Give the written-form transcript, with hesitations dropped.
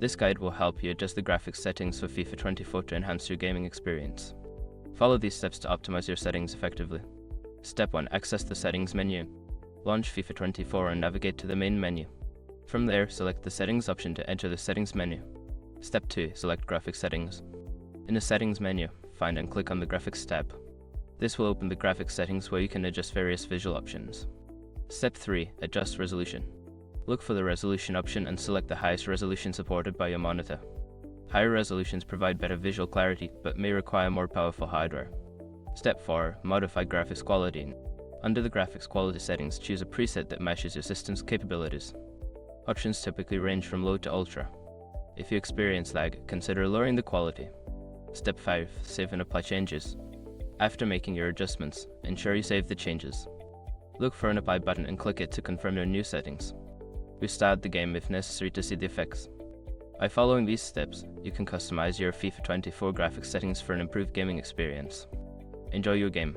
This guide will help you adjust the graphics settings for FIFA 24 to enhance your gaming experience. Follow these steps to optimize your settings effectively. Step 1. Access the settings menu. Launch FIFA 24 and navigate to the main menu. From there, select the settings option to enter the settings menu. Step 2. Select graphics settings. In the settings menu, find and click on the graphics tab. This will open the graphics settings where you can adjust various visual options. Step 3. Adjust resolution. Look for the resolution option and select the highest resolution supported by your monitor. Higher resolutions provide better visual clarity but may require more powerful hardware. Step 4. Modify graphics quality. Under the graphics quality settings, choose a preset that matches your system's capabilities. Options typically range from low to ultra. If you experience lag, consider lowering the quality. Step 5. Save and apply changes. After making your adjustments, ensure you save the changes. Look for an apply button and click it to confirm your new settings. Restart the game if necessary to see the effects. By following these steps, you can customize your FIFA 24 graphics settings for an improved gaming experience. Enjoy your game.